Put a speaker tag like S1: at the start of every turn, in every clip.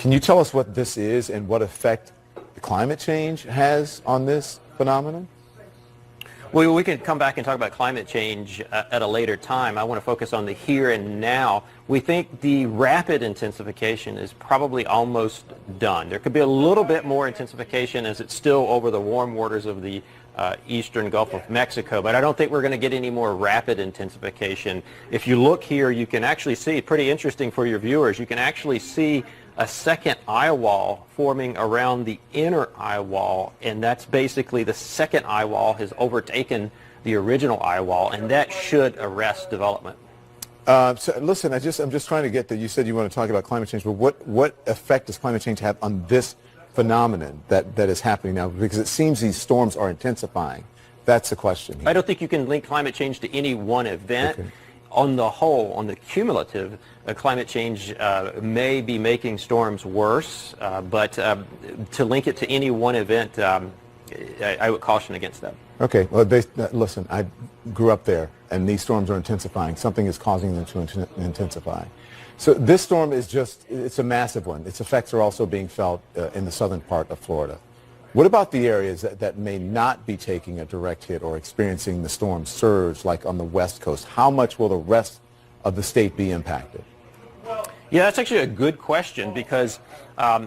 S1: Can you tell us what this is and what effect climate change has on this phenomenon?
S2: Well, we can come back and talk about climate change at a later time. I want to focus on the here and now. We think the rapid intensification is probably almost done. There could be a little bit more intensification as it's still over the warm waters of the eastern Gulf of Mexico, but I don't think we're going to get any more rapid intensification. If you look here, you can actually see, pretty interesting for your viewers, you can actually see a second eye wall forming around the inner eye wall, and that's basically the second eye wall has overtaken the original eye wall, and that should arrest development.
S1: So listen, I'm just trying to get that. You said you want to talk about climate change, but what effect does climate change have on this phenomenon that is happening now? Because it seems these storms are intensifying. That's the question here.
S2: I don't think you can link climate change to any one event.
S1: Okay.
S2: On the whole, on the cumulative, climate change may be making storms worse, but to link it to any one event, I would caution against that.
S1: Okay, well, listen, I grew up there, and these storms are intensifying. Something is causing them to intensify. So this storm is it's a massive one. Its effects are also being felt in the southern part of Florida. What about the areas that may not be taking a direct hit or experiencing the storm surge, like on the West Coast? How much will the rest of the state be impacted?
S2: Yeah, that's actually a good question, because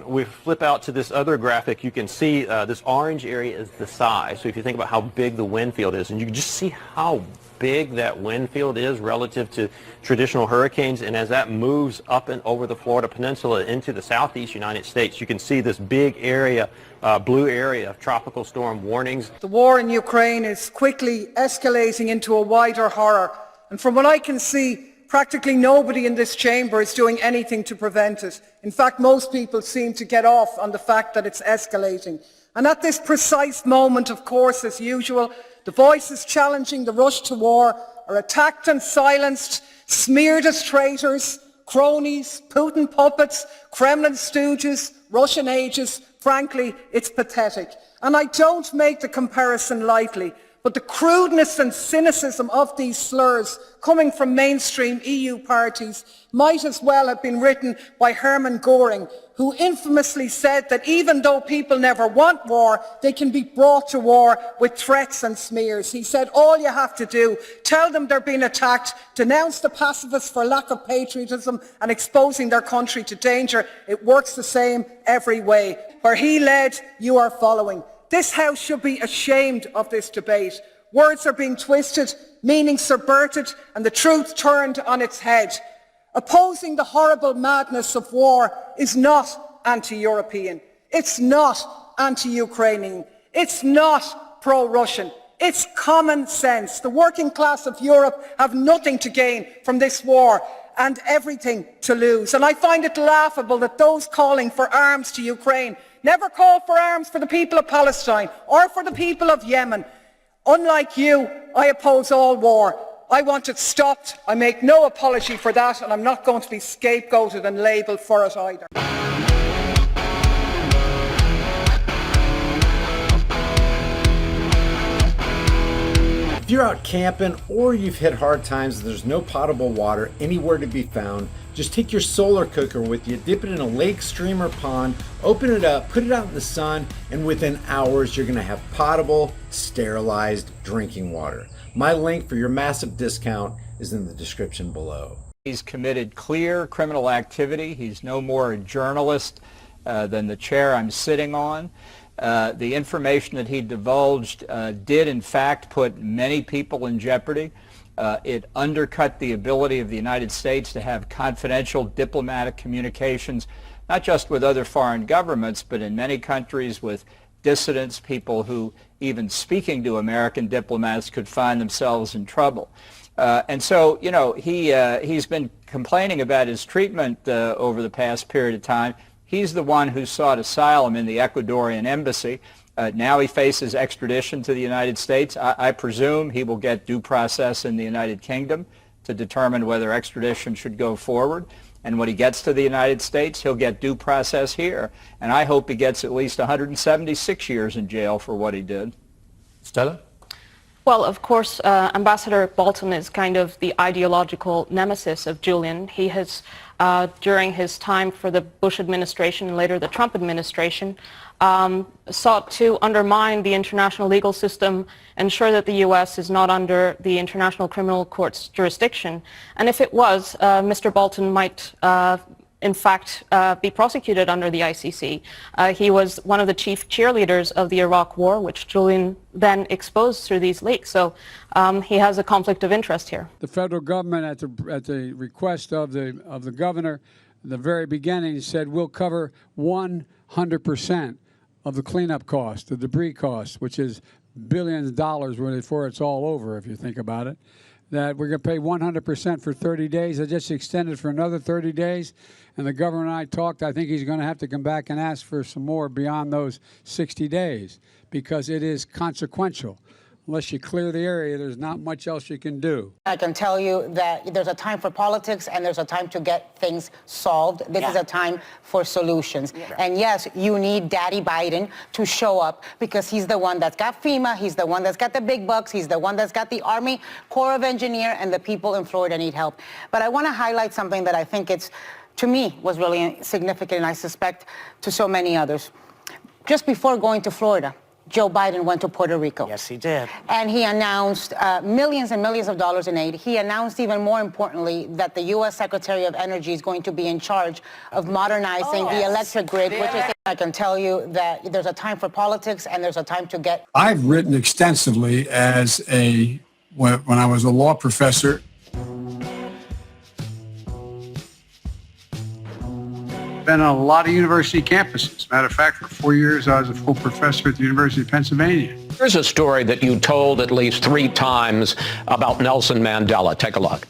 S2: we flip out to this other graphic. You can see this orange area is the size. So if you think about how big the wind field is, and you can just see how big that wind field is relative to traditional hurricanes, and as that moves up and over the Florida Peninsula into the southeast United States, you can see this big area, blue area of tropical storm warnings.
S3: The war in Ukraine is quickly escalating into a wider horror, and from what I can see, practically nobody in this chamber is doing anything to prevent it. In fact, most people seem to get off on the fact that it's escalating. And at this precise moment, of course, as usual, the voices challenging the rush to war are attacked and silenced, smeared as traitors, cronies, Putin puppets, Kremlin stooges, Russian agents. Frankly, it's pathetic. And I don't make the comparison lightly, but the crudeness and cynicism of these slurs coming from mainstream EU parties might as well have been written by Hermann Göring, who infamously said that even though people never want war, they can be brought to war with threats and smears. He said, all you have to do, tell them they're being attacked, denounce the pacifists for lack of patriotism and exposing their country to danger. It works the same every way. Where he led, you are following. This House should be ashamed of this debate. Words are being twisted, meaning subverted, and the truth turned on its head. Opposing the horrible madness of war is not anti-European. It's not anti-Ukrainian. It's not pro-Russian. It's common sense. The working class of Europe have nothing to gain from this war and everything to lose. And I find it laughable that those calling for arms to Ukraine never call for arms for the people of Palestine or for the people of Yemen. Unlike you, I oppose all war. I want it stopped. I make no apology for that, and I'm not going to be scapegoated and labelled for it either.
S4: If you're out camping or you've hit hard times and there's no potable water anywhere to be found, just take your solar cooker with you, dip it in a lake, stream, or pond, open it up, put it out in the sun, and within hours you're going to have potable, sterilized drinking water. My link for your massive discount is in the description below.
S5: He's committed clear criminal activity. He's no more a journalist than the chair I'm sitting on. The information that he divulged did in fact put many people in jeopardy. It undercut the ability of the United States to have confidential diplomatic communications, not just with other foreign governments, but in many countries with dissidents, people who even speaking to American diplomats could find themselves in trouble. And so, you know, he's been complaining about his treatment over the past period of time. He's the one who sought asylum in the Ecuadorian embassy. Now he faces extradition to the United States. I presume he will get due process in the United Kingdom to determine whether extradition should go forward. And when he gets to the United States, he'll get due process here. And I hope he gets at least 176 years in jail for what he did.
S1: Stella?
S6: Well, of course, Ambassador Bolton is kind of the ideological nemesis of Julian. He has during his time for the Bush administration and later the Trump administration, sought to undermine the international legal system, ensure that the U.S. is not under the International Criminal Court's jurisdiction. And if it was, Mr. Bolton might in fact be prosecuted under the ICC. He was one of the chief cheerleaders of the Iraq War, which Julian then exposed through these leaks. So he has a conflict of interest here.
S7: The federal government, at the request of the governor, at the very beginning said we'll cover 100% of the cleanup cost, the debris cost, which is billions of dollars before it's all over, if you think about it. That we're going to pay 100% for 30 days. I just extended for another 30 days. And the governor and I talked. I think he's going to have to come back and ask for some more beyond those 60 days because it is consequential. Unless you clear the area, there's not much else you can do.
S8: I can tell you that there's a time for politics and there's a time to get things solved. This is a time for solutions. And yes, you need Daddy Biden to show up because he's the one that's got FEMA, he's the one that's got the big bucks, he's the one that's got the Army Corps of Engineers, and the people in Florida need help. But I want to highlight something that I think to me, was really significant, and I suspect to so many others. Just before going to Florida, Joe Biden went to Puerto Rico.
S9: Yes, he did.
S8: And he announced millions and millions of dollars in aid. He announced, even more importantly, that the U.S. Secretary of Energy is going to be in charge of modernizing the electric grid, which is, I can tell you that there's a time for politics and there's a time to get...
S10: I've written extensively when I was a law professor. Been on a lot of university campuses. Matter of fact, for 4 years, I was a full professor at the University of Pennsylvania.
S9: There's a story that you told at least 3 times about Nelson Mandela. Take a look.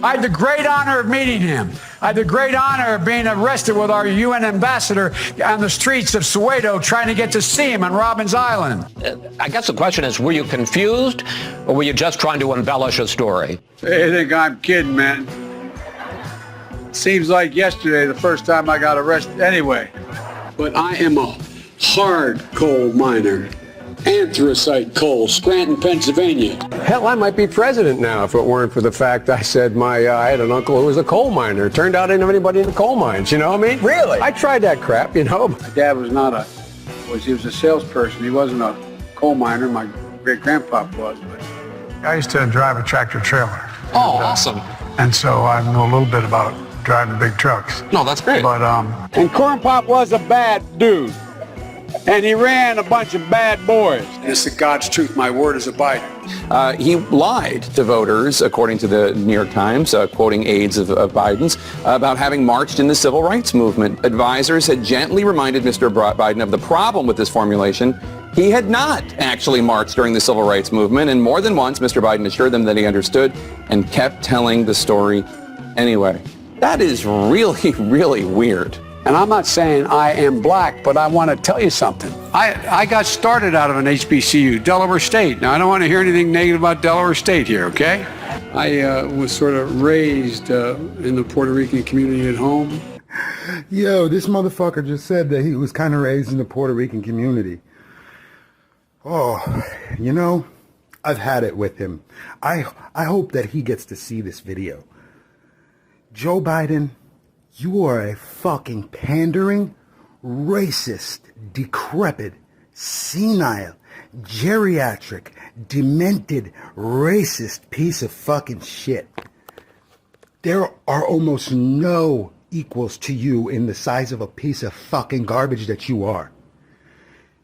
S10: I had the great honor of meeting him. I had the great honor of being arrested with our UN ambassador on the streets of Soweto trying to get to see him on Robbins Island.
S9: I guess the question is, were you confused or were you just trying to embellish a story?
S10: They think I'm kidding, man. Seems like yesterday, the first time I got arrested anyway. But I am a hard coal miner. Anthracite coal, Scranton, Pennsylvania.
S11: Hell, I might be president now if it weren't for the fact I said I had an uncle who was a coal miner. Turned out I didn't have anybody in the coal mines, you know what I mean?
S9: Really?
S11: I tried that crap, you know.
S10: My dad was he was a salesperson. He wasn't a coal miner. My great-grandpa was. But I used to drive a tractor trailer.
S9: Oh, awesome.
S10: And so I know a little bit about driving big trucks.
S9: No, that's great.
S10: But, and Corn Pop was a bad dude. And he ran a bunch of bad boys. And it's the God's truth. My word is abiding.
S12: He lied to voters, according to the New York Times, quoting aides of Biden's, about having marched in the civil rights movement. Advisors had gently reminded Mr. Biden of the problem with this formulation. He had not actually marched during the civil rights movement, and more than once, Mr. Biden assured them that he understood and kept telling the story anyway. That is really, really weird.
S10: And I'm not saying I am black, but I want to tell you something. I got started out of an HBCU, Delaware State. Now, I don't want to hear anything negative about Delaware State here, okay? I was sort of raised in the Puerto Rican community at home.
S13: Yo, this motherfucker just said that he was kind of raised in the Puerto Rican community. Oh, you know, I've had it with him. I hope that he gets to see this video. Joe Biden, you are a fucking pandering, racist, decrepit, senile, geriatric, demented, racist piece of fucking shit. There are almost no equals to you in the size of a piece of fucking garbage that you are.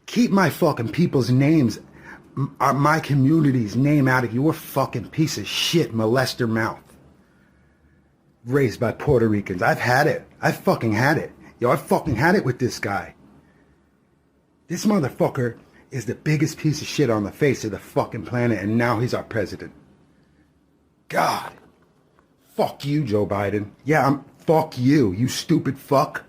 S13: Keep my fucking people's names, my community's name out of your fucking piece of shit molester mouth. Raised by Puerto Ricans. I've had it. I fucking had it. Yo, I fucking had it with this guy. This motherfucker is the biggest piece of shit on the face of the fucking planet, and now he's our president. God. Fuck you, Joe Biden. Yeah, fuck you, you stupid fuck.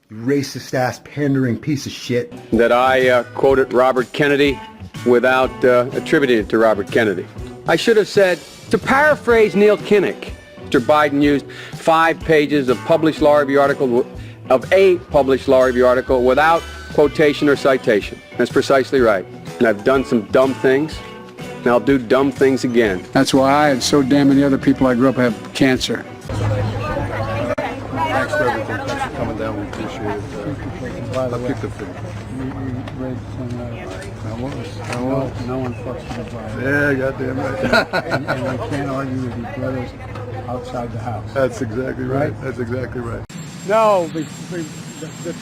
S13: You racist ass pandering piece of shit.
S11: That I quoted Robert Kennedy without attributing it to Robert Kennedy. I should have said, to paraphrase Neil Kinnock, Mr. Biden used 5 pages of published law review article, of a published law review article without quotation or citation. That's precisely right. And I've done some dumb things, and I'll do dumb things again.
S10: That's why I and so damn many other people I grew up have cancer.
S13: appreciate it.
S7: By the
S13: I'll
S7: way,
S13: keep the food.
S7: you raised no one fucks with the Bible.
S13: Yeah, goddamn right.
S7: And you can't argue with your brothers outside the house.
S13: That's exactly right.
S7: Right?
S13: That's exactly right.
S7: No, the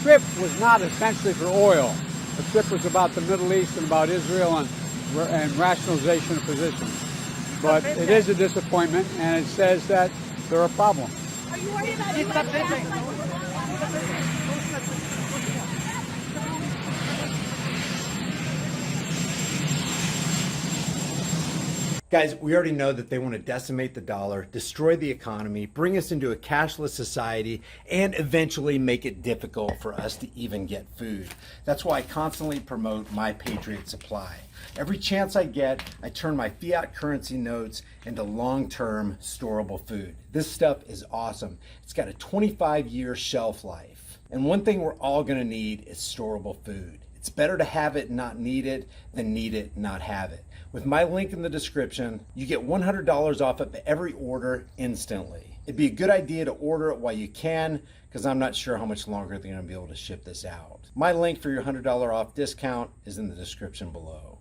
S7: trip was not essentially for oil. The trip was about the Middle East and about Israel and rationalization of positions. But it is a disappointment, and it says that there are problems.
S14: Are you worried about
S4: Guys, we already know that they want to decimate the dollar, destroy the economy, bring us into a cashless society, and eventually make it difficult for us to even get food. That's why I constantly promote My Patriot Supply. Every chance I get, I turn my fiat currency notes into long-term storable food. This stuff is awesome. It's got a 25-year shelf life. And one thing we're all going to need is storable food. It's better to have it and not need it than need it and not have it. With my link in the description, you get $100 off of every order instantly. It'd be a good idea to order it while you can, because I'm not sure how much longer they're going to be able to ship this out. My link for your $100 off discount is in the description below.